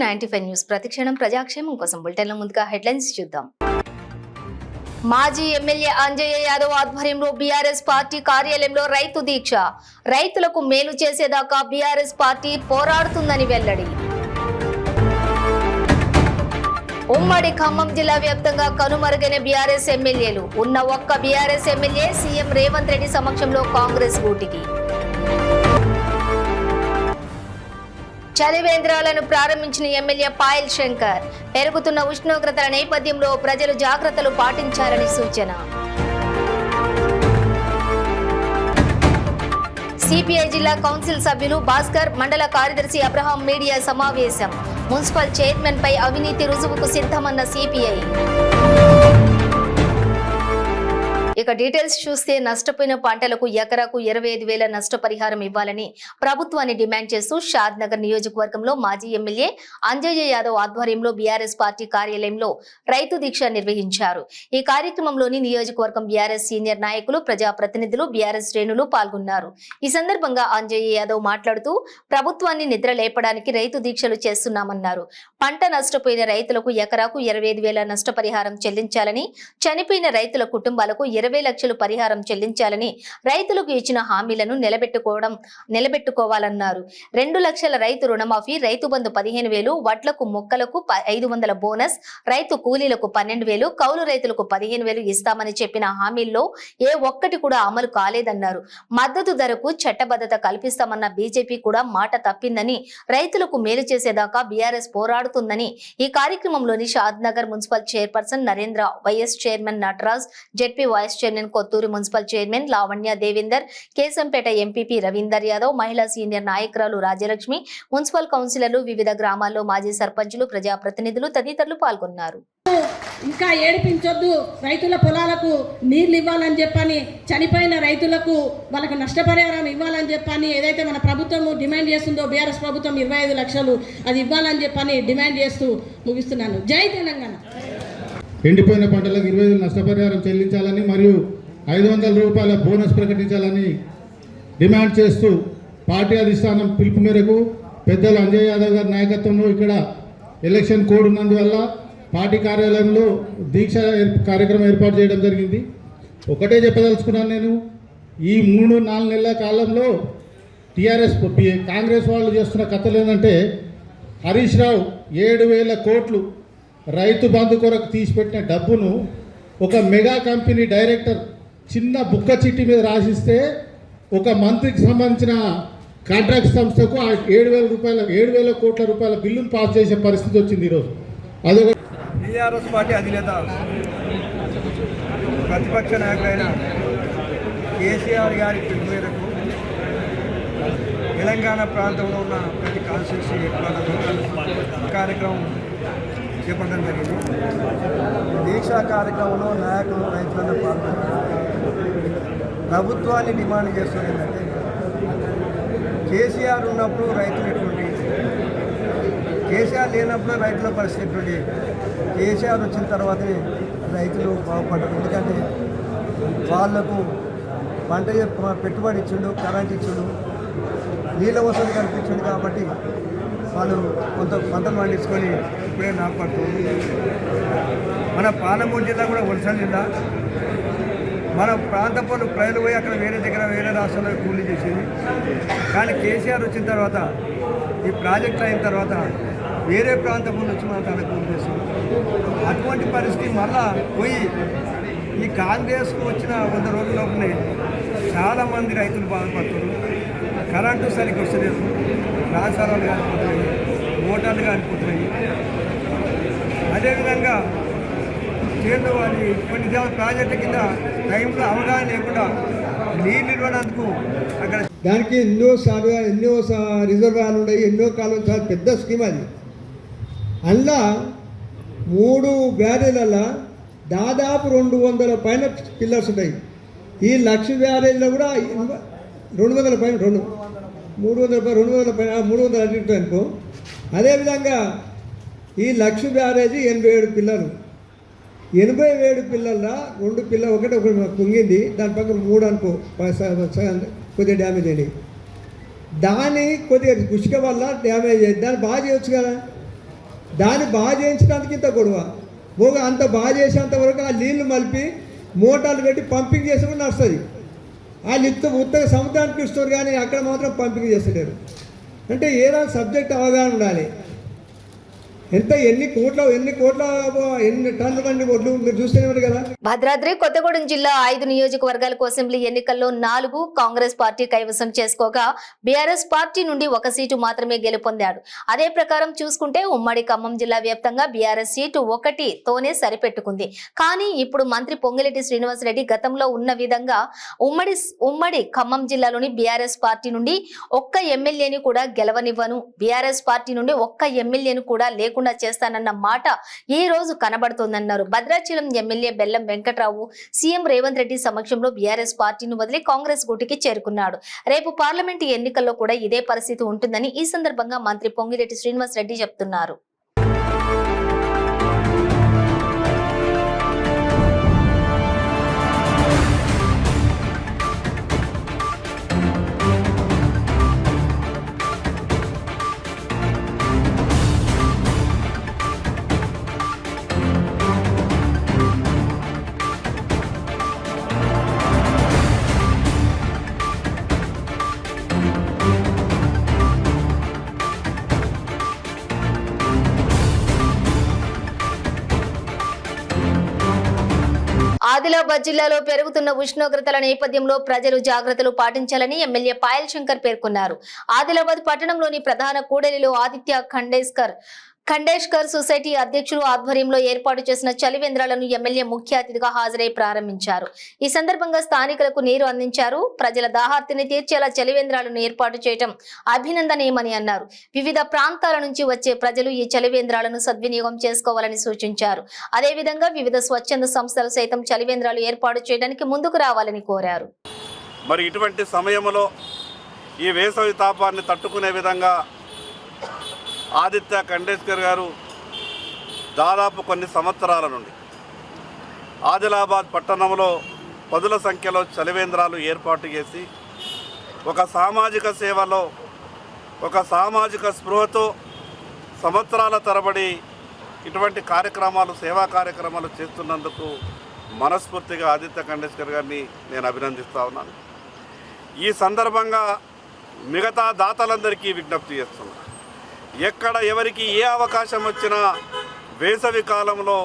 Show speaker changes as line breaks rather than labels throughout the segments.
95 news ప్రతిక్షణం ప్రజాక్షేమం కోసం బులెటిన్ల ముందుగా హెడ్లైన్స్ చూద్దాం. మాజీ ఎమ్మెల్యే అంజయ్య యాదవ్ ఆధ్వర్యంలో బీఆర్ఎస్ పార్టీ కార్యాలయంలో రైతు దీక్ష. రైతులకు మేలు చేసేదాకా బీఆర్ఎస్ పార్టీ పోరాడుతుందని వెల్లడి. ఉమ్మడి ఖమ్మం జిల్లా వ్యాప్తంగా కనుమరుగైన బీఆర్ఎస్ ఎమ్మెల్యేలు. ఉన్న ఒక్క BRS MLA CM Revanth Reddy సమక్షంలో కాంగ్రెస్ గూటికి. చలివేంద్రాలను ప్రారంభించిన ఎమ్మెల్యే పాయల్ శంకర్. పెరుగుతున్న ఉష్ణోగ్రతల నేపథ్యంలో ప్రజలు జాగ్రత్తలు పాటించాలని సూచన. సిపిఐ జిల్లా కౌన్సిల్ సభ్యులు భాస్కర్, మండల కార్యదర్శి అబ్రహాం మీడియా సమావేశం. మున్సిపల్ చైర్మన్ పై అవినీతి రుజువుకు సిద్ధమన్న సిపిఐ. ఇక డీటెయిల్స్ చూస్తే నష్టపోయిన పంటలకు ఎకరాకు 25,000 నష్టపరిహారం ఇవ్వాలని ప్రభుత్వాన్ని డిమాండ్ చేస్తూ షాద్ నగర్ నియోజకవర్గంలో మాజీ ఎమ్మెల్యే అంజయ్య యాదవ్ ఆధ్వర్యంలో బీఆర్ఎస్ పార్టీ కార్యాలయంలో రైతు దీక్ష నిర్వహించారు. ఈ కార్యక్రమంలోని నియోజకవర్గం బీఆర్ఎస్ సీనియర్ నాయకులు, ప్రజాప్రతినిధులు, బీఆర్ఎస్ శ్రేణులు పాల్గొన్నారు. ఈ సందర్భంగా అంజయ్య యాదవ్ మాట్లాడుతూ ప్రభుత్వాన్ని నిద్ర లేపడానికి రైతు దీక్షలు చేస్తున్నామన్నారు. పంట నష్టపోయిన రైతులకు ఎకరాకు 25,000 నష్టపరిహారం చెల్లించాలని, చనిపోయిన రైతుల కుటుంబాలకు 20 లక్షలు పరిహారం చెల్లించాలని, రైతులకు ఇచ్చిన హామీలను నిలబెట్టుకోవాలన్నారు. 2 లక్షల రైతు రుణమాఫీ, రైతు బంధు 15,000, వడ్లకు మొక్కలకు 500 బోనస్, రైతు కూలీలకు 12,000, కౌలు రైతులకు 15,000 ఇస్తామని చెప్పిన హామీల్లో ఏ ఒక్కటి కూడా అమలు కాలేదన్నారు. మద్దతు ధరకు చట్టబద్ధత కల్పిస్తామన్న బీజేపీ కూడా మాట తప్పిందని, రైతులకు మేలు చేసేదాకా బీఆర్ఎస్ పోరాడుతుందని ఈ కార్యక్రమంలోని Shad Nagar municipal chairperson Narendra, vice chairman Nataraj, ZP vice chairman Kothur municipal chairman Lavanya Devender, Keshampet MPP Ravinder Yadav, మహిళా సీనియర్ నాయకురాలు రాజ్యలక్ష్మి, మున్సిపల్ కౌన్సిలర్లు, వివిధ గ్రామాల్లో మాజీ సర్పంచులు, ప్రజాప్రతినిధులు తదితరులు పాల్గొన్నారు.
ఇంకా ఏడిపించొద్దు, రైతుల పొలాలకు నీళ్లు ఇవ్వాలని చెప్పని, చనిపోయిన రైతులకు వాళ్ళకు నష్టపరిహారం ఇవ్వాలని చెప్పని ఏదైతే మన ప్రభుత్వం డిమాండ్ చేస్తుందో బీఆర్ఎస్ ప్రభుత్వం 25 లక్షలు అది ఇవ్వాలని చెప్పని డిమాండ్ చేస్తూ ముగిస్తున్నాను. జై తెలంగాణ.
ఎండిపోయిన పంటలకు 25,000 నష్టపరిహారం చెల్లించాలని మరియు 500 రూపాయల బోనస్ ప్రకటించాలని డిమాండ్ చేస్తూ పార్టీ అధిష్టానం పిలుపు మేరకు పెద్దలు అంజయ్ యాదవ్ గారి నాయకత్వంలో ఇక్కడ ఎలక్షన్ కోడ్ ఉన్నందువల్ల పార్టీ కార్యాలయంలో దీక్ష కార్యక్రమం ఏర్పాటు చేయడం జరిగింది. ఒకటే చెప్పదలుచుకున్నాను, నేను ఈ 3-4 నెలల కాలంలో కాంగ్రెస్ వాళ్ళు చేస్తున్న కథలు ఏంటంటే, హరీష్ రావు 7,000 కోట్లు రైతు బంధు కొరకు తీసిపెట్టిన డబ్బును ఒక మెగా కంపెనీ డైరెక్టర్ చిన్న బుక్క చిట్టి మీద రాసిస్తే ఒక మంత్రికి సంబంధించిన కాంట్రాక్ట్ సంస్థకు 7,000 కోట్ల రూపాయల బిల్లును పాస్ చేసే పరిస్థితి వచ్చింది ఈరోజు. అదొక
టీఆర్ఎస్ పార్టీ అధినేత ప్రతిపక్ష నాయకుడైన కేసీఆర్ గారి పిలుపు మేరకు తెలంగాణ ప్రాంతంలో ఉన్న ప్రతి కాన్స్టిట్యూన్సీ కార్యక్రమం చేపట్టడం జరిగింది. దీక్షా కార్యక్రమంలో నాయకులు, రైతులను పాల్గొన్నారు. ప్రభుత్వాన్ని డిమాండ్ చేస్తుంది ఏంటంటే, కేసీఆర్ ఉన్నప్పుడు రైతులు ఎటువంటి, కేసీఆర్ లేనప్పుడు రైతుల పరిస్థితి ఎటువంటి, కేసీఆర్ వచ్చిన తర్వాతనే రైతులు బాగుపడ్డారు. ఎందుకంటే వాళ్లకు పంట పెట్టుబడి ఇచ్చిండు, కరెంట్ ఇచ్చిండు, నీళ్ళ వసతి కల్పించిండు. కాబట్టి వాళ్ళు కొంత పంటలు పండించుకొని ఇప్పుడే నాపడుతుంది. మన పాలమూరు జిల్లా కూడా వలస జిల్లా. మన ప్రాంత ప్రజలు పోయి అక్కడ వేరే రాష్ట్రాల్లో కూలీ చేసింది. కానీ కేసీఆర్ వచ్చిన తర్వాత, ఈ ప్రాజెక్టులు అయిన తర్వాత వేరే ప్రాంతం నుంచి మన తన కూలీ చేస్తుంది. అటువంటి పరిస్థితి మళ్ళా పోయి ఈ కాంగ్రెస్కు వచ్చిన 100 రోజుల్లోనే చాలామంది రైతులు బాధపడుతున్నారు. కరెంటు సరిగ్గా వస్తలేదు, రాసారాలు కానిపోతున్నాయి, మోటార్లు కానిపోతున్నాయి. అదేవిధంగా కేంద్ర వారి కొన్ని ప్రాజెక్టుల కింద టైంలో అవగాహన లేకుండా నీళ్ళు ఇవ్వడానికి అక్కడ
దానికి ఎన్నో రిజర్వాయర్లు ఉన్నాయి, ఎన్నో కాలం చాలా పెద్ద స్కీమ్ అది. అందులో 3 బ్యారేజ్లలో దాదాపు 200 పైన పిల్లర్స్ ఉన్నాయి. ఈ 1,00,000 బ్యారేజ్లో కూడా 200 పైన 300 పైన 300 అన్నింటి అనుకో. అదేవిధంగా ఈ 1,00,000 బ్యారేజీ 87 పిల్లలు. 87 పిల్లల్లో 2 పిల్లలు ఒకటి పొంగింది, దాని పక్కన 3 అనుకో కొద్దిగా డ్యామేజ్ అయినాయి. దాన్ని కొద్దిగా గుష్క వల్ల డ్యామేజ్ అయ్యింది. దాన్ని బాగా చేయొచ్చు కదా. దాన్ని బాగా చేయించడానికి ఇంత గొడవ. అంత బాగా చేసేంత వరకు ఆ నీళ్లు మలిపి మోటార్లు పెట్టి పంపింగ్ చేస్తే నడుస్తుంది. వాళ్ళు ఉత్తగా సముద్రానికి ఇస్తారు కానీ అక్కడ మాత్రం పంపింగ్ చేస్తలేరు. అంటే ఏదో సబ్జెక్ట్ అవగాహన ఉండాలి. ఎన్ని టన్నుల బండి ఒడ్లు మీరు చూస్తేనే కదా.
భద్రాద్రి కొత్తగూడెం జిల్లా 5 నియోజకవర్గాలకు అసెంబ్లీ ఎన్నికల్లో 4 కాంగ్రెస్ పార్టీ కైవసం చేసుకోగా బీఆర్ఎస్ పార్టీ నుండి 1 సీటు మాత్రమే గెలుపొందాడు. అదే ప్రకారం చూసుకుంటే ఉమ్మడి ఖమ్మం జిల్లా వ్యాప్తంగా బీఆర్ఎస్ సీటు 1తోనే సరిపెట్టుకుంది. కానీ ఇప్పుడు మంత్రి పొంగిరెడ్డి శ్రీనివాసరెడ్డి గతంలో ఉన్న విధంగా ఉమ్మడి ఖమ్మం జిల్లాలోని బీఆర్ఎస్ పార్టీ నుండి 1 ఎమ్మెల్యేని కూడా గెలవనివ్వను, బీఆర్ఎస్ పార్టీ నుండి 1 ఎమ్మెల్యేని కూడా లేకుండా చేస్తానన్న మాట ఈ రోజు కనబడుతోందన్నారు. భద్రాచలం ఎమ్మెల్యే బెల్లం వెంకట్రావు సీఎం రేవంత్ రెడ్డి సమక్షంలో బీఆర్ఎస్ పార్టీని వదిలి కాంగ్రెస్ గూటికి చేరుకున్నాడు. రేపు పార్లమెంటు ఎన్నికల్లో కూడా ఇదే పరిస్థితి ఉంటుందని ఈ సందర్భంగా మంత్రి పొంగిరెడ్డి శ్రీనివాసరెడ్డి చెప్తున్నారు. ఆదిలాబాద్ జిల్లాలో పెరుగుతున్న ఉష్ణోగ్రతల నేపథ్యంలో ప్రజలు జాగ్రత్తలు పాటించాలని ఎమ్మెల్యే పాయల్ శంకర్ పేర్కొన్నారు. ఆదిలాబాద్ పట్టణంలోని ప్రధాన కూడలిలో ఆదిత్య ఖండేష్కర్ సొసైటీ అధ్యక్షులు ఆధ్వర్యంలో ఏర్పాటు చేసిన చలివేంద్రాలను ఎమ్మెల్యే ముఖ్య అతిథిగా హాజరై ప్రారంభించారు. ఈ సందర్భంగా స్థానికులకు నీరు అందించారు. ప్రజల దాహార్తిని తీర్చేలా చలివేంద్రాలను ఏర్పాటు చేయడం అభినందనీయమని అన్నారు. వివిధ ప్రాంతాల నుంచి వచ్చే ప్రజలు ఈ చలివేంద్రాలను సద్వినియోగం చేసుకోవాలని సూచించారు. అదేవిధంగా వివిధ స్వచ్ఛంద సంస్థలు సైతం చలివేంద్రాలు ఏర్పాటు చేయడానికి ముందుకు రావాలని కోరారు.
మరి ఇటువంటి సమయంలో ఈ వేసవి తాపాన్ని తట్టుకునే విధంగా ఆదిత్య ఖండేష్కర్ గారు దాదాపు కొన్ని సంవత్సరాల నుండి ఆదిలాబాద్ పట్టణంలో పదుల సంఖ్యలో చలివేంద్రాలు ఏర్పాటు చేసి ఒక సామాజిక సేవలో ఒక సామాజిక స్పృహతో సంవత్సరాల తరబడి ఇటువంటి కార్యక్రమాలు సేవా కార్యక్రమాలు చేస్తున్నందుకు మనస్ఫూర్తిగా ఆదిత్య ఖండేష్కర్ గారిని నేను అభినందిస్తూ ఉన్నాను. ఈ సందర్భంగా మిగతా దాతలందరికీ విజ్ఞప్తి చేస్తున్నాను. ఎక్కడ ఎవరికి ఏ అవకాశం వచ్చినా వేసవి కాలంలో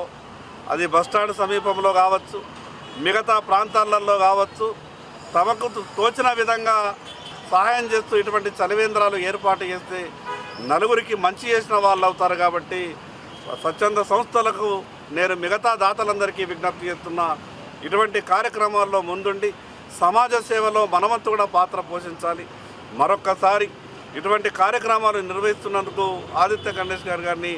అది బస్టాండ్ సమీపంలో కావచ్చు, మిగతా ప్రాంతాలలో కావచ్చు, తమకు తోచిన విధంగా సహాయం చేస్తూ ఇటువంటి చలివేంద్రాలు ఏర్పాటు చేస్తే నలుగురికి మంచి చేసిన వాళ్ళు అవుతారు. కాబట్టి స్వచ్ఛంద సంస్థలకు నేను మిగతా దాతలందరికీ విజ్ఞప్తి చేస్తున్నా, ఇటువంటి కార్యక్రమాల్లో ముందుండి సమాజ సేవలో మనవంతు కూడా పాత్ర పోషించాలి. మరొక్కసారి ఇటువంటి కార్యక్రమాలు నిర్వహిస్తున్నందుకు ఆదిత్య ఖండేష్కర్ గారిని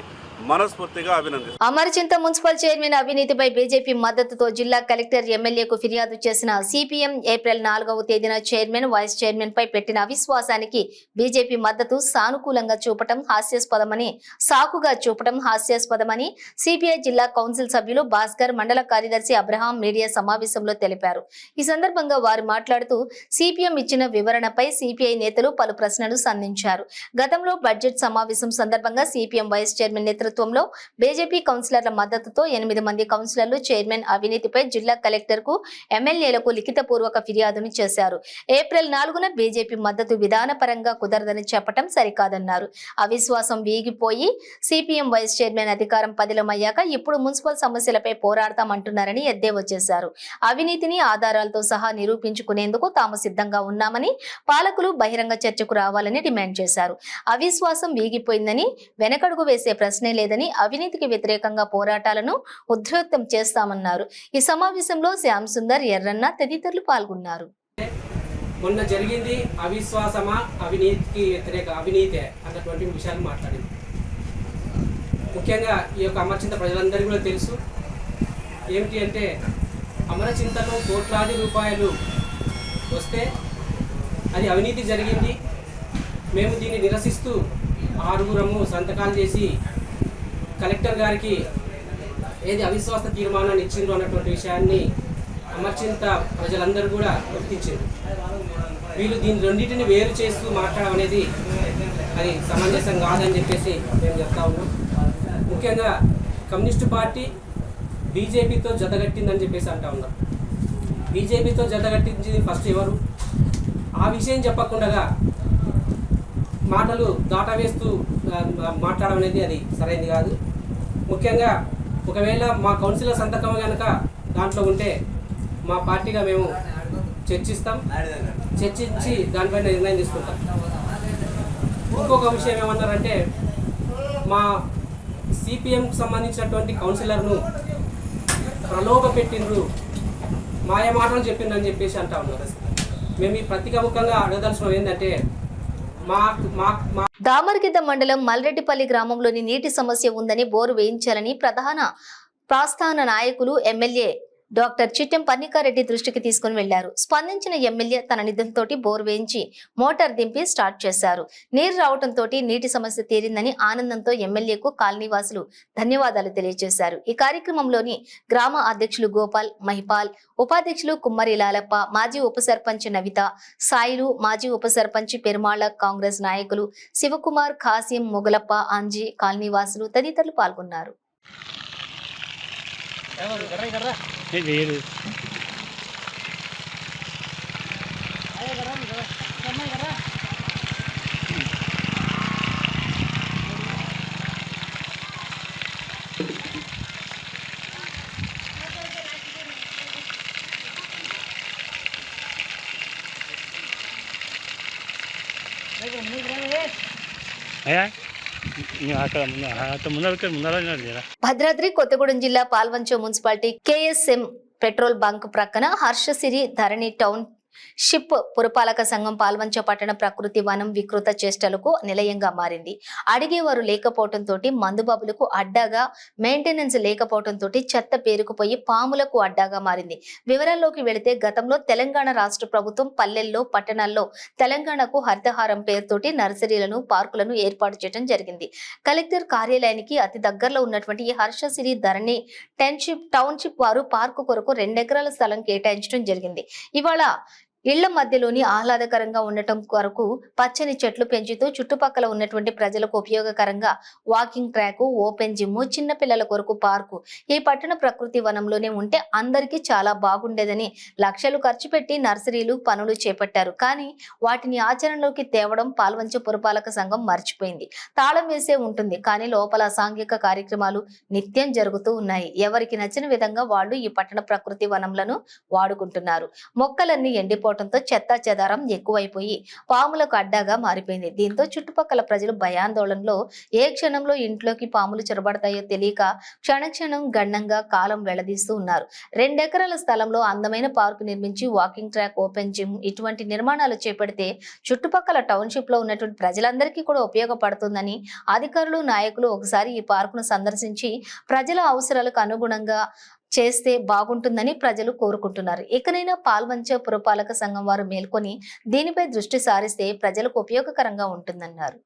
మనస్ఫూర్తిగా అభినందిస్తాను.
అమరచింత మున్సిపల్ చైర్మన్ అవినీతిపై బీజేపీ మద్దతుతో జిల్లా కలెక్టర్ ఎమ్మెల్యేకు ఫిర్యాదు చేసిన సిపిఎం ఏప్రిల్ 4వ తేదీన చైర్మన్ వైస్ చైర్మన్ పై పెట్టిన అవిశ్వాసానికి బీజేపీ మద్దతు సానుకూలంగా చూపటం హాస్యాస్పదమని, సాకుగా చూపటం హాస్యాస్పదమని సిపిఐ జిల్లా కౌన్సిల్ సభ్యులు భాస్కర్, మండల కార్యదర్శి అబ్రహాం మీడియా సమావేశంలో తెలిపారు. ఈ సందర్భంగా వారు మాట్లాడుతూ సిపిఎం ఇచ్చిన వివరణపై సిపిఐ నేతలు పలు ప్రశ్నలు సంధించారు. గతంలో బడ్జెట్ సమావేశం సందర్భంగా సిపిఎం వైస్ చైర్మన్ నేతృత్వంలో బీజేపీ కౌన్సిలర్ల మద్దతుతో 8 మంది కౌన్సిలర్లు చైర్మన్ అవినీతిపై జిల్లా కలెక్టర్ కు ఎమ్మెల్యేలకు లిఖితపూర్వక ఫిర్యాదును చేశారు. ఏప్రిల్ 4న బీజేపీ మద్దతు విధానపరంగా కుదరదని చెప్పడం సరికాదన్నారు. అవిశ్వాసం వీగిపోయి సిపిఎం వైస్ చైర్మన్ అధికారం పదిలమయ్యాక ఇప్పుడు మున్సిపల్ సమస్యలపై పోరాడతామంటున్నారని ఎద్దేవా చేశారు. అవినీతిని ఆధారాలతో సహా నిరూపించుకునేందుకు తాము సిద్ధంగా ఉన్నామని, పాలకులు బహిరంగ చర్చకు రావాలని డిమాండ్ చేశారు. అవిశ్వాసం వీగిపోయిందని, వెనకడుగు వేసే ప్రశ్నే లేదని, అవినీతికి వ్యతిరేకంగా పోరాటాలను ఉధృతం చేస్తామన్నారు. ఈ సమావేశంలో శ్యామ్ సుందర్, ఎర్రన్న తదితరులు పాల్గొన్నారు.
మొన్న జరిగింది అవిశ్వాసమా, అవినీతికి వ్యతిరేక అవినీతే అన్నటువంటి విషయాలు మాట్లాడింది. ముఖ్యంగా ఈ యొక్క అమరచింత ప్రజలందరికీ కూడా తెలుసు ఏమిటి అంటే, అమరచింతలో కోట్లాది రూపాయలు వస్తే అది అవినీతి జరిగింది. మేము దీన్ని నిరసిస్తూ 6 సంతకాలు చేసి కలెక్టర్ గారికి ఏది అవిశ్వాస తీర్మానాన్ని ఇచ్చిండ్రు అన్నటువంటి విషయాన్ని అమర్చింత ప్రజలందరూ కూడా గుర్తించారు. వీళ్ళు దీని రెండింటిని వేరు చేస్తూ మాట్లాడడం అనేది అది సమంజసం కాదని చెప్పేసి మేము చెప్తా ఉన్నాం. ముఖ్యంగా కమ్యూనిస్టు పార్టీ బీజేపీతో జతగట్టిందని చెప్పేసి అంటా ఉన్నారు. బీజేపీతో జతగట్టించింది ఫస్ట్ ఎవరు? ఆ విషయం చెప్పకుండా మాటలు దాటవేస్తూ మాట్లాడడం అనేది అది సరైనది కాదు. ముఖ్యంగా ఒకవేళ మా కౌన్సిలర్ సంతకం కనుక దాంట్లో ఉంటే మా పార్టీగా మేము చర్చించి దానిపైన నిర్ణయం తీసుకుంటాం. ఇంకొక విషయం ఏమన్నారంటే మా సిపిఎంకి సంబంధించినటువంటి కౌన్సిలర్ను ప్రలోభ పెట్టిండ్రు, మాయ మాటలు చెప్పిండ్రని చెప్పేసి అంటా ఉన్నారు. మేము ఈ ప్రతిముఖంగా అడగదలసిన ఏంటంటే
దామరగిద్ద మండలం మల్రెడ్డిపల్లి గ్రామంలోని నీటి సమస్య ఉందని బోరు వేయించాలని ప్రస్థాన నాయకులు ఎమ్మెల్యే డాక్టర్ చిట్టెం పన్నికారెడ్డి దృష్టికి తీసుకుని వెళ్లారు. స్పందించిన ఎమ్మెల్యే తన నిధులతో బోర్ వేయించి మోటార్ దింపి స్టార్ట్ చేశారు. నీరు రావడంతో నీటి సమస్య తీరిందని ఆనందంతో ఎమ్మెల్యేకు కాలనీవాసులు ధన్యవాదాలు తెలియజేశారు. ఈ కార్యక్రమంలోని గ్రామ అధ్యక్షులు గోపాల్, మహిపాల్, ఉపాధ్యక్షులు కుమ్మరి లాలప్ప, మాజీ ఉప సర్పంచ్ నవిత, సాయిలు, మాజీ ఉప సర్పంచ్ పెరుమాళ, కాంగ్రెస్ నాయకులు శివకుమార్, ఖాసిం, మొగలప్ప, అంజీ, కాలనీవాసులు తదితరులు పాల్గొన్నారు. భద్రాద్రి కొత్తగూడెం జిల్లా Palvancha municipality KSM petrol bunk ప్రక్కన హర్షసిరి ధరణి టౌన్ షిప్ పురపాలక సంఘం పాల్వంచ పట్టణ ప్రకృతి వనం వికృత చేష్టలకు నిలయంగా మారింది. అడిగేవారు లేకపోవడంతో మందుబాబులకు అడ్డాగా, మెయింటెనెన్స్ లేకపోవడంతో చెత్త పేరుకుపోయి పాములకు అడ్డాగా మారింది. వివరాల్లోకి వెళితే గతంలో తెలంగాణ రాష్ట్ర ప్రభుత్వం పల్లెల్లో, పట్టణాల్లో తెలంగాణకు హరితహారం పేరుతోటి నర్సరీలను, పార్కులను ఏర్పాటు చేయడం జరిగింది. కలెక్టర్ కార్యాలయానికి అతి దగ్గరలో ఉన్నటువంటి ఈ హర్షసిరి ధరణి టౌన్షిప్ వారు పార్కు కొరకు 2 ఎకరాల స్థలం కేటాయించడం జరిగింది. ఇవాళ ఇళ్ల మధ్యలోని ఆహ్లాదకరంగా ఉండటం కొరకు పచ్చని చెట్లు పెంచుతూ చుట్టుపక్కల ఉన్నటువంటి ప్రజలకు ఉపయోగకరంగా వాకింగ్ ట్రాక్, ఓపెన్ జిమ్, చిన్న పిల్లల కొరకు పార్కు ఈ పట్టణ ప్రకృతి వనంలోనే ఉంటే అందరికీ చాలా బాగుండేదని లక్షలు ఖర్చు పెట్టి నర్సరీలు పనులు చేపట్టారు. కానీ వాటిని ఆచరణలోకి తేవడం పాల్వంచ పురపాలక సంఘం మర్చిపోయింది. తాళం వేసే ఉంటుంది, కానీ లోపల సాంఘిక కార్యక్రమాలు నిత్యం జరుగుతూ ఉన్నాయి. ఎవరికి నచ్చిన విధంగా వాళ్ళు ఈ పట్టణ ప్రకృతి వనంలను వాడుకుంటున్నారు. మొక్కలన్నీ ఎండిపోవడంతో చెత్తా చెదారం ఎక్కువైపోయి పాములకు అడ్డాగా మారిపోయింది. దీంతో చుట్టుపక్కల ప్రజలు భయాందోళనలో ఏ క్షణంలో ఇంట్లోకి పాములు చొరబడతాయో తెలియక క్షణక్షణం గండంగా కాలం వెళ్లదీస్తూ ఉన్నారు. 2 ఎకరాల స్థలంలో అందమైన పార్కు నిర్మించి వాకింగ్ ట్రాక్, ఓపెన్ జిమ్ ఇటువంటి నిర్మాణాలు చేపడితే చుట్టుపక్కల టౌన్షిప్ లో ఉన్నటువంటి ప్రజలందరికీ కూడా ఉపయోగపడుతుందని అధికారులు, నాయకులు ఒకసారి ఈ పార్కును సందర్శించి ప్రజల అవసరాలకు అనుగుణంగా చేస్తే బాగుంటుందని ప్రజలు కోరుకుంటున్నారు. ఇకనైనా పాల్వంచ పురపాలక సంఘం వారు మేల్కొని దీనిపై దృష్టి సారిస్తే ప్రజలకు ఉపయోగకరంగా ఉంటుందన్నారు.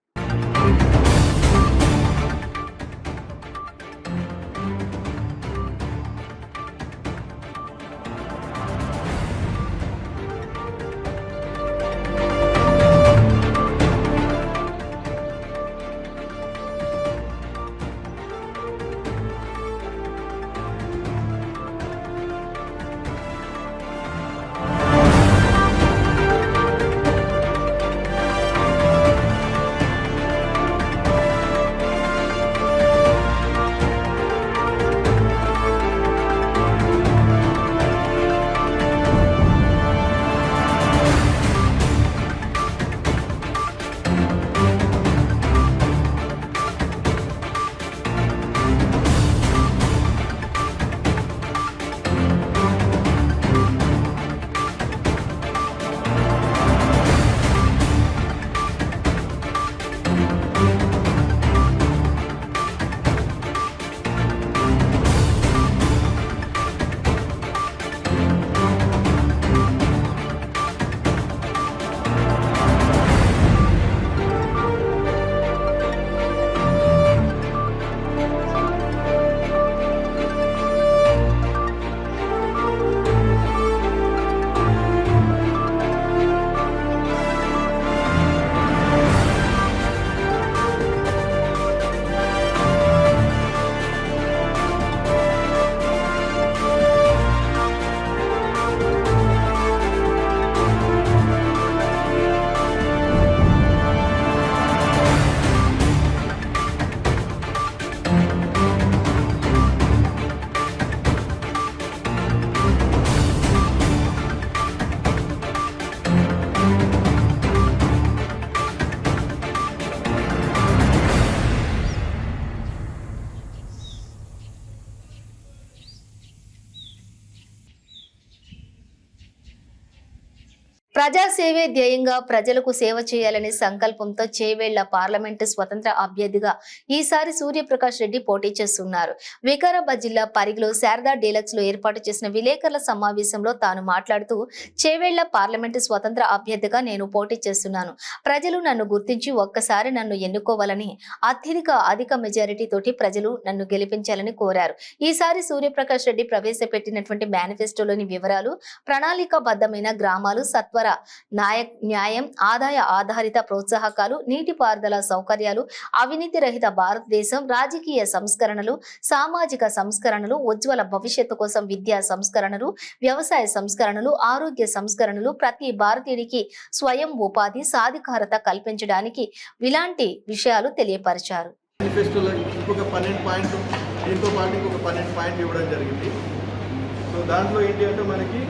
ప్రజాసేవే ధ్యేయంగా ప్రజలకు సేవ చేయాలనే సంకల్పంతో చేవేళ్ల పార్లమెంటు స్వతంత్ర అభ్యర్థిగా ఈసారి సూర్యప్రకాష్ రెడ్డి పోటీ చేస్తున్నారు. వికారాబాద్ జిల్లా పరిగిలో శారదా డీలక్స్ లో ఏర్పాటు చేసిన విలేకరుల సమావేశంలో తాను మాట్లాడుతూ, చేవేళ్ల పార్లమెంటు స్వతంత్ర అభ్యర్థిగా నేను పోటీ చేస్తున్నాను. ప్రజలు నన్ను గుర్తించి ఒక్కసారి నన్ను ఎన్నుకోవాలని, అధిక మెజారిటీ తోటి ప్రజలు నన్ను గెలిపించాలని కోరారు. ఈసారి సూర్యప్రకాష్ రెడ్డి ప్రవేశపెట్టినటువంటి మేనిఫెస్టోలోని వివరాలు, ప్రణాళికాబద్ధమైన గ్రామాలు, సత్వర న్యాయం, ఆదాయ ఆధారిత ప్రోత్సాహకాలు, నీటిపారుదల సౌకర్యాలు, అవినీతి రహిత భారతదేశం, రాజకీయ సంస్కరణలు, సామాజిక సంస్కరణలు, ఉజ్వల భవిష్యత్తు కోసం విద్యా సంస్కరణలు, వ్యవసాయ సంస్కరణలు, ఆరోగ్య సంస్కరణలు, ప్రతి భారతీయుడికి స్వయం ఉపాధి సాధికారత కల్పించడానికి ఇలాంటి విషయాలు తెలియపరిచారు.
మేనిఫెస్టోలో ఇంకొక 12 పాయింట్లు, దీంతో పాటు ఇంకొక 12 పాయింట్లు ఇవ్వడం జరిగింది. సో దాంట్లో ఏంటి అంటే మనకి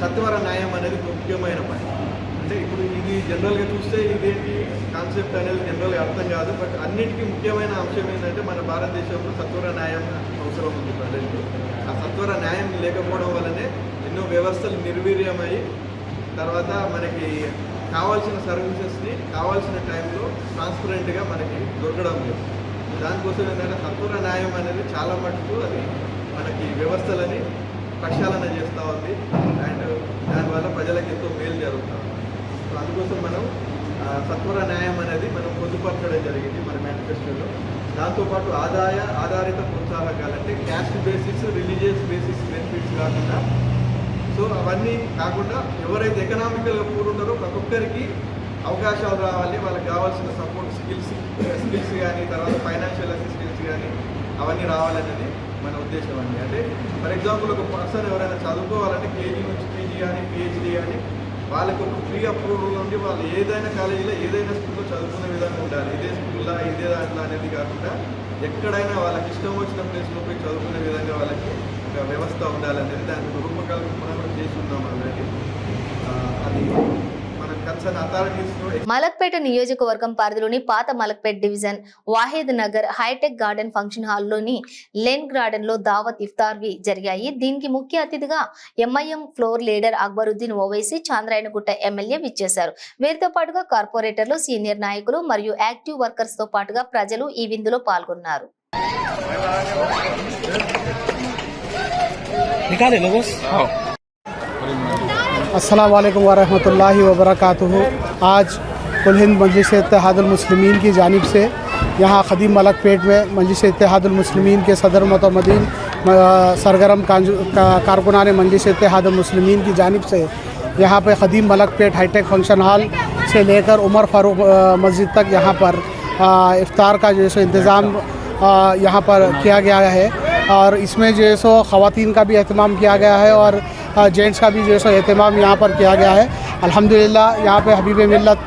సత్వర న్యాయం అనేది ముఖ్యమైన పని. అంటే ఇప్పుడు ఇది జనరల్గా చూస్తే ఇదేంటి కాన్సెప్ట్ అనేది జనరల్గా అర్థం కాదు. బట్ అన్నిటికీ ముఖ్యమైన అంశం ఏంటంటే మన భారతదేశంలో సత్వర న్యాయం అవసరం ఉంది ప్రజలకు. ఆ సత్వర న్యాయం లేకపోవడం వల్లనే ఎన్నో వ్యవస్థలు నిర్వీర్యమై తర్వాత మనకి కావాల్సిన సర్వీసెస్ని కావాల్సిన టైంలో ట్రాన్స్పరెంట్గా మనకి దొరకడం లేదు. దానికోసం ఏంటంటే సత్వర న్యాయం అనేది చాలా మటుకు అది మనకి వ్యవస్థలని ప్రక్షాళన చేస్తూ ఉంది. అండ్ దానివల్ల ప్రజలకు ఎంతో మేలు జరుగుతుంది. సో అందుకోసం మనం సత్వర న్యాయం అనేది మనం పొందుపరచడం జరిగింది మన మేనిఫెస్టోలో. దాంతోపాటు ఆధారిత ప్రోత్సాహకాలు, అంటే caste basis, religious basis benefits కాకుండా, సో అవన్నీ కాకుండా ఎవరైతే ఎకనామికల్గా పూర్ ఉంటారో ప్రతి ఒక్కరికి అవకాశాలు రావాలి. వాళ్ళకి కావాల్సిన సపోర్ట్ స్కిల్స్ కానీ, తర్వాత ఫైనాన్షియల్ అసిస్టెన్స్ కానీ అవన్నీ రావాలనేది మన ఉద్దేశం అండి. అంటే ఫర్ ఎగ్జాంపుల్ ఒక పర్సన్ ఎవరైనా చదువుకోవాలంటే కేజీ నుంచి పీజీ కానీ పిహెచ్డీ కానీ వాళ్ళకి ఒక ఫ్రీ అప్రూవల్ నుండి వాళ్ళు ఏదైనా కాలేజీలో ఏదైనా స్కూల్లో చదువుకునే విధంగా ఉండాలి. ఇదే స్కూల్లో ఇదే దాంట్లో అనేది కాకుండా ఎక్కడైనా వాళ్ళకి ఇష్టం వచ్చిన ప్లేస్లో పోయి చదువుకునే విధంగా వాళ్ళకి ఒక వ్యవస్థ ఉండాలనేది దానికి రూపకల్పన కూడా చేసి ఉన్నాం ఆల్రెడీ. అది
మలక్పేట నియోజకవర్గం పరిధిలోని పాత Malakpet division Vahed Nagar hi-tech garden function హాల్లోని లెన్ గార్డెన్ లో దావత్ ఇఫ్తార్వి జరిగాయి. దీనికి ముఖ్య అతిథిగా MIM floor leader Akbaruddin Owaisi, Chandrayangutta MLA విచ్చేశారు. వీరితో పాటుగా కార్పొరేటర్లు, సీనియర్ నాయకులు మరియు యాక్టివ్ వర్కర్స్ తో పాటుగా ప్రజలు ఈ విందులో పాల్గొన్నారు.
अस्सलाम वालेकुम वरहमतुल्लाहि वबरकातुहू। आज कुल हिंद मजलिस इत्तेहादुल मुस्लिमीन की जानिब से यहाँ ख़दीम मलकपेट में मजलिस इत्तेहादुल मुस्लिमीन के सदर मोतमदीन सरगरम कारकुनान मजलिस इत्तेहादुल मुस्लिमीन की जानिब से यहाँ पर ख़दीम मलकपेट हाईटेक फंक्शन हॉल से लेकर उमर फ़ारूक मस्जिद तक यहाँ पर इफ्तार का जो है इंतज़ाम यहाँ पर किया गया है। और इसमें जो है सो ख़वातीन का भी एहतमाम किया गया है और जेंट्स का भी जो है एहतमाम यहाँ पर किया गया है। अल्हम्दुलिल्लाह यहाँ पे हबीब मिल्लत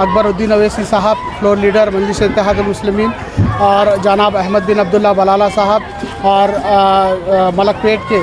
अकबरुद्दीन अवैसी साहब, फ्लोर लीडर मजलिस इत्तेहादुल मुस्लिमीन, और जनाब अहमद बिन अब्दुल्ला बलाला साहब और मलकपेट के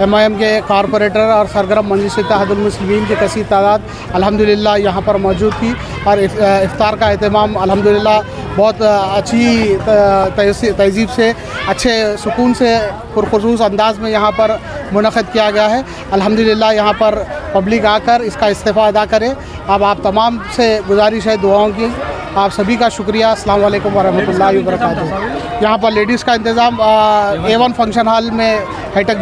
एमआईएम के कारपोरेटर और सरगरम मजलिस इत्तेहादुल मुस्लिमीन की कसीर तादाद अल्हम्दुलिल्लाह यहाँ पर मौजूद थी। और इफ्तार का एहतमाम अल्हम्दुलिल्लाह बहुत अच्छी तहजीब से, अच्छे सुकून से, पुरखुसूस अंदाज में यहाँ पर मुनक़िद किया गया है। अल्हम्दुलिल्लाह यहाँ पर पब्लिक आकर इसका इस्तेफ़ा अदा करे। अब आप तमाम से गुजारिश है दुआओं की। आप सभी का शुक्रिया। अस्सलाम वालेकुम वरहमतुल्लाहि वबरकातुहू। यहाँ पर लेडीज़ का इंतज़ाम A1 फंक्शन हॉल में, हाईटेक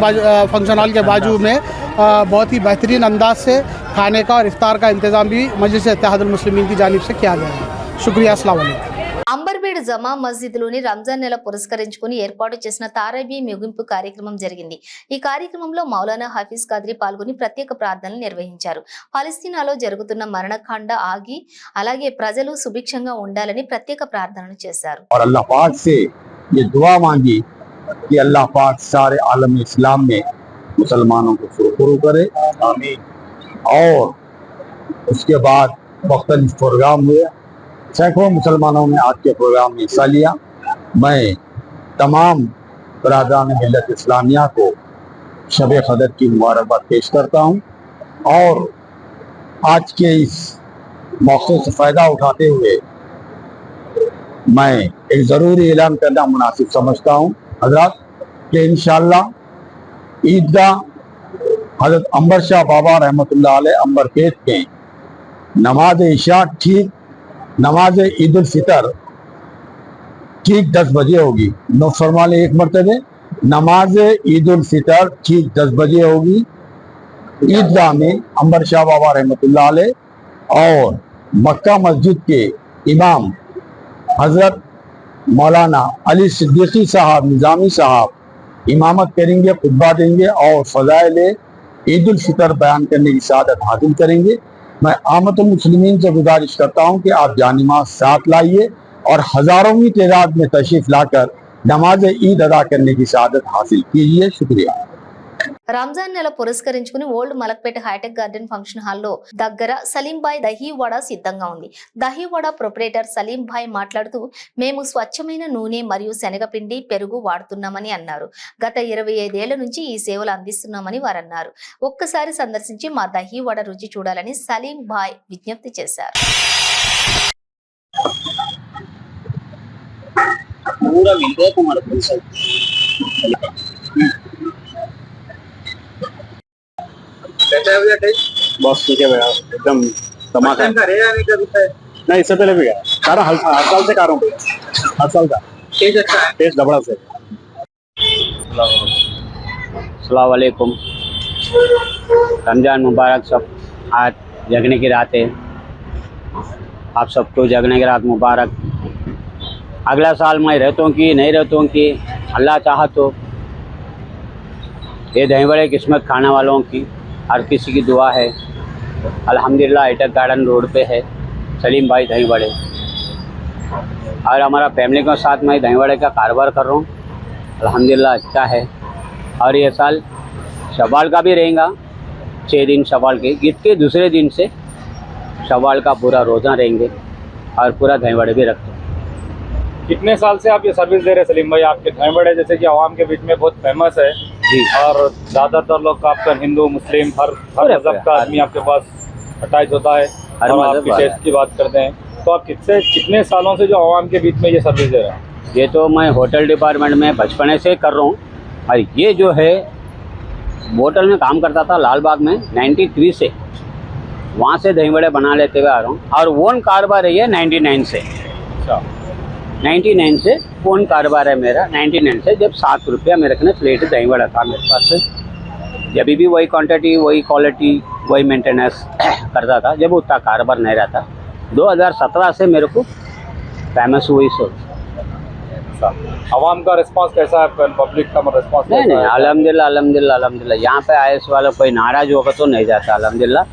फंक्शन हॉल के बाजू में बहुत ही बेहतरीन अंदाज से खाने का और इफ्तार का इंतज़ाम भी मजलिस इत्तेहादुल मुस्लिमीन की जानिब से किया गया है। शुक्रिया। अस्सलाम वालेकुम।
అంబర్పేట జమా మస్జిద్లోని రంజాన్ నెల పురస్కరించుకుని ఏర్పాటు చేసిన తారాబీ ముగింపు కార్యక్రమం జరిగింది. ఈ కార్యక్రమంలో మౌలానా హఫీజ్ ఖాద్రీ పాల్గొని ప్రత్యేక ప్రార్థనలు నిర్వహించారు. ఫలస్తీనాలో జరుగుతున్న మరణకాండ ఆగి అలాగే ప్రజలు సుభిక్షంగా ఉండాలని ప్రత్యేక ప్రార్థనలు చేశారు.
और अल्लाह पाक से ये दुआ मांगी कि अल्लाह पाक सारे आलम इस्लाम में मुसलमानों को सुरखुरु करे, आमीन। और उसके बाद मुख्तलिफ प्रोग्राम हुए, सैकड़ों मुसलमानों ने आज के प्रोग्राम में हिस्सा लिया। मैं तमाम बरादरान मिल्लत इस्लामिया को शब क़दर की मुबारकबाद पेश करता हूँ और आज के इस मौके से फ़ायदा उठाते हुए मैं एक ज़रूरी ऐलान करना मुनासिब समझता हूँ हज़रात कि इंशाअल्लाह ईदगाह हजरत अंबर शाह बाबा रहमतुल्लाह अलैह अंबर पेट में नमाज इशा ठीक नमाज ईद उल फितर ठीक 10 बजे होगी। नोट फरमा लें एक मरतबे, नमाज ईद उल फितर ठीक 10 बजे होगी ईदगाह में अंबर शाह बाबा रहमतुल्लाह अलैह और मक्का मस्जिद के इमाम हजरत मौलाना अली सिद्दीकी साहब निजामी साहब इमामत करेंगे, खुतबा देंगे और फजाइल ईद उल फितर बयान करने की शहादत हासिल करेंगे। मैं आमतुल मुस्लिमीन से गुजारिश करता हूं कि आप जानिमाज साथ लाइए और हजारों की तादाद में तशरीफ लाकर नमाज ईद अदा करने की शहादत हासिल कीजिए। शुक्रिया।
రంజాన్ నెల పురస్కరించుకుని old Malakpet hitech garden function హాల్లో దగ్గర సలీంబాయ్ దహీవడ సిద్ధంగా ఉంది. దహీవడ ప్రొపరేటర్ సలీంబాయ్ మాట్లాడుతూ, మేము స్వచ్ఛమైన నూనె మరియు శనగపిండి, పెరుగు వాడుతున్నామని అన్నారు. గత 25 ఏళ్ల నుంచి ఈ సేవలు అందిస్తున్నామని వారు అన్నారు. ఒక్కసారి సందర్శించి మా దహీవడ రుచి చూడాలని సలీంబాయ్ విజ్ఞప్తి చేశారు.
बॉस ठीक है भैया, एकदम धमाका नहीं, इससे पहले भी गया सारा हर साल से खा रहा हूँ भैया, हर साल का टेस्ट अच्छा है, टेस्ट डबड़ा से।
अस्सलाम वालेकुम, रमजान मुबारक। सब आज जगने की रात है, आप सबको जगने की रात मुबारक। अगला साल मैं रहता हूँ कि नहीं रहता हूँ कि अल्लाह चाहा तो ये दही बड़े किस्मत खाने वालों की हर किसी की दुआ है। अल्हम्दुलिल्लाह हाईटेक गार्डन रोड पे है सलीम भाई दही बड़े, और हमारा फैमिली के साथ मैं दही बड़े का कारोबार कर रहा हूँ। अल्हम्दुलिल्लाह अच्छा है। और ये साल शवाल का भी रहेगा, 6 दिन शवाल के, ईद के दूसरे दिन से शवाल का पूरा रोज़ा रहेंगे और पूरा दही बड़े भी रखते हैं।
कितने साल से आप ये सर्विस दे रहे हैं सलीम भाई? आपके दही बड़े जैसे कि आवाम के बीच में बहुत फेमस है
जी,
और ज्यादातर लोग आपका हिंदू मुस्लिम हर मजहब का आदमी आपके पास अटैच होता है
हर
और
मजहब
आपकी
वाला।
टेस्ट की बात करते हैं, तो आप कितने सालों से जो आवाम के बीच में ये सर्विस दे रहे हैं?
ये तो मैं होटल डिपार्टमेंट में बचपने से कर रहा हूँ, और ये जो है होटल में काम करता था लालबाग में 93 से, वहाँ से दही बड़े बना लेते हुए आ रहा हूँ। और ओन कारोबार है ये 99 से।
अच्छा,
99 से ओन कारोबार है मेरा। 99 से जब 7 रुपया मेरे को प्लेट दही बड़ा था मेरे पास, जब भी वही क्वांटिटी वही क्वालिटी वही मेंटेनेंस करता था, जब उतना कारोबार नहीं रहता। 2017 से मेरे को फेमस हुई सो।
आवाम का रिस्पांस कैसा है? पब्लिक का रिस्पांस
नहीं नहीं, अल्हम्दुलिल्लाह अल्हम्दुलिल्लाह अल्हम्दुलिल्लाह। यहाँ पे आए वाला कोई नाराज होगा तो नहीं जाता। अल्हम्दुलिल्लाह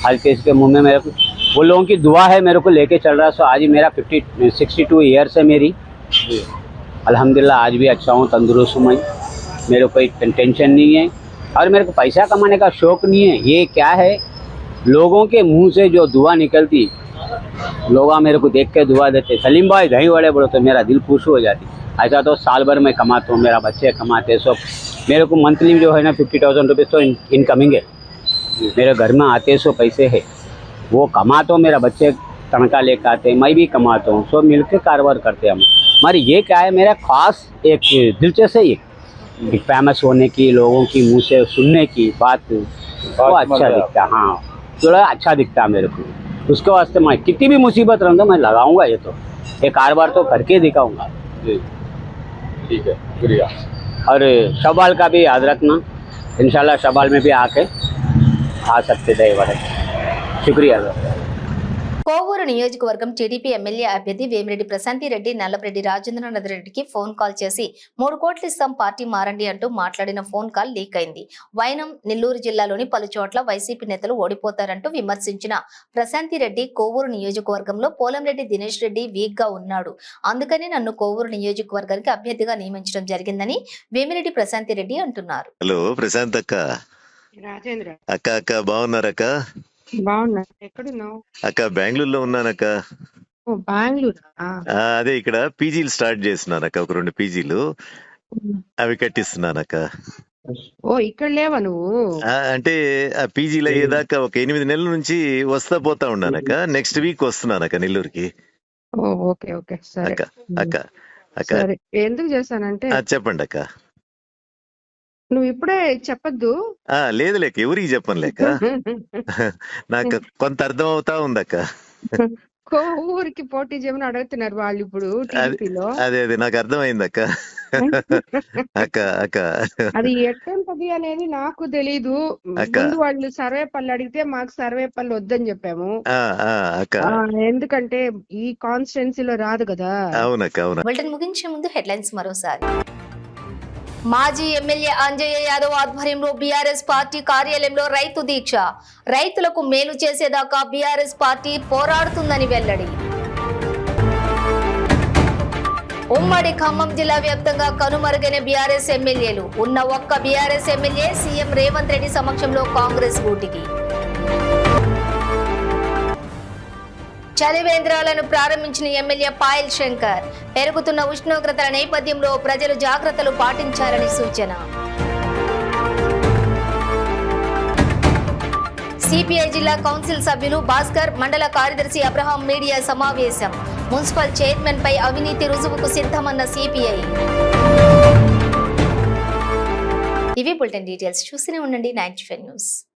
हर किसी के मुंह में मेरे को वो लोगों की दुआ है, मेरे को लेके चल रहा है। सो आज ही मेरा 62 ईयर्स है मेरी। अल्हम्दुलिल्लाह आज भी अच्छा हूँ, तंदुरुस्त हूँ मैं, मेरे को कोई टेंशन नहीं है। और मेरे को पैसा कमाने का शौक़ नहीं है। ये क्या है, लोगों के मुंह से जो दुआ निकलती, लोग मेरे को देख के दुआ देते, सलीम भाई दही बड़े बोलो तो मेरा दिल खुश हो जाती। ऐसा तो साल भर में कमाता हूँ, मेरा बच्चे कमाते, सब मेरे को मंथली जो है ना 50,000 रुपीज़ तो इनकमिंग है मेरे घर में आते। सो पैसे है वो कमाता हूँ, मेरा बच्चे तनख्वाह लेकर आते, मैं भी कमाता हूँ, सब मिल के कारोबार करते हैं हम। हमारी ये क्या है, मेरा खास एक दिलचस्प है ये फेमस होने की, लोगों की मुँह से सुनने की बात, वो अच्छा दिखता है। हाँ, थोड़ा अच्छा दिखता है मेरे को। उसके वास्ते मैं कितनी भी मुसीबत रहूँ मैं लगाऊंगा, ये कारोबार तो करके दिखाऊंगा।
ठीक है, शुक्रिया।
और शवाल का भी याद रखना, इंशाल्लाह शवाल में भी आके खा सकते दही बड़े। शुक्रिया।
కోవూరు నియోజకవర్గం టీడీపీ ఎమ్మెల్యే అభ్యర్థి వేమిరెడ్డి ప్రశాంతి రెడ్డి నల్లపరెడ్డి రాజేంద్రనాథ్ రెడ్డికి ఫోన్ కాల్ చేసి 3 కోట్లు ఇస్తాం పార్టీ మారండి అంటూ మాట్లాడిన ఫోన్ కాల్ లీక్ అయింది. వైనం నెల్లూరు జిల్లాలోని పలు చోట్ల వైసీపీ నేతలు ఓడిపోతారంటూ విమర్శించిన ప్రశాంతి రెడ్డి కోవూరు నియోజకవర్గంలో పోలంరెడ్డి దినేష్ రెడ్డి వీక్ గా ఉన్నాడు, అందుకని నన్ను కోవూరు నియోజకవర్గానికి అభ్యర్థిగా నియమించడం జరిగిందని వేమిరెడ్డి ప్రశాంతి రెడ్డి అంటున్నారు.
హలో ప్రశాంత్ అక్క.
రాజేంద్ర
అక్క అక్క బాగున్నారక్క?
బాగున్నా. ఎక్కడున్నావు?
అక్క బెంగళూరులో ఉన్నానక్క.
ఓ బెంగళూరా?
అదే ఇక్కడ పీజీలు స్టార్ట్ చేస్తున్నానక్క, ఒక 2 పీజీలు అవి కట్టిస్తున్నానక్క.
ఓ ఇక్కడ లేవా నువ్వు?
అంటే ఆ పీజీలు అయ్యేదాకా ఒక 8 నెలల నుంచి వస్తా పోతా ఉన్నానక్క. నెక్స్ట్ వీక్ వస్తున్నానక్క నెల్లూరుకి.
ఓ ఓకే ఓకే సరే
అక్క అక్క అక్క
సరే. ఎందుకు చేశానంటే
చెప్పండి అక్క.
నువ్వు ఇప్పుడే చెప్పొద్దు.
లేదు లేక ఎవరికి చెప్పను లేక నాకు కొంత అర్థం అవుతా ఉందక్క.
ఊరికి పోటీ చేయమని అడుగుతున్నారు వాళ్ళు ఇప్పుడు
అది
టీడీపీలో.
అదే అదే నాకు అర్థమైంది అక్క. అక్క అక్క
అది ఎట్టుంటది అనేది నాకు తెలీదు.
అక్క
ముందు వాళ్ళు సర్వేపల్లి అడిగితే మాకు సర్వేపల్లి వద్దని చెప్పాము.
అక్క
ఎందుకంటే ఈ కాన్స్టిట్యున్సీలో రాదు కదా.
అవునక్క అవునా.
బులెటిన్ ముగించే ముందు హెడ్లైన్స్ మరోసారి. మాజీ ఎమ్మెల్యే అంజయ్య యాదవ్ ఆధ్వర్యంలో బీఆర్ఎస్ పార్టీ కార్యాలయంలో రైతు దీక్ష. రైతులకు మేలు చేసేదాకా బీఆర్ఎస్ పార్టీ పోరాడుతుందని వెల్లడి. ఉమ్మడి ఖమ్మం జిల్లా వ్యాప్తంగా కనుమరుగైన బీఆర్ఎస్ ఎమ్మెల్యేలు. ఉన్న ఒక్క BRS MLA CM Revanth Reddy సమక్షంలో కాంగ్రెస్ గూటికి. చలివేంద్రాలను ప్రారంభించిన ఎమ్మెల్యే పాయల్ శంకర్. పెరుగుతున్న ఉష్ణోగ్రతల నేపథ్యంలో ప్రజలు జాగ్రత్తలు పాటించాలని సూచన. సిపిఐ జిల్లా కౌన్సిల్ సభ్యులు భాస్కర్, మండల కార్యదర్శి అబ్రహాం మీడియా సమావేశం. మున్సిపల్ చైర్మన్ పై అవినీతి రుజువుకు సిద్ధమన్న సిపిఐ. ఇవి బులెటిన్ డీటెయిల్స్. చూస్తూనే ఉండండి 95 న్యూస్.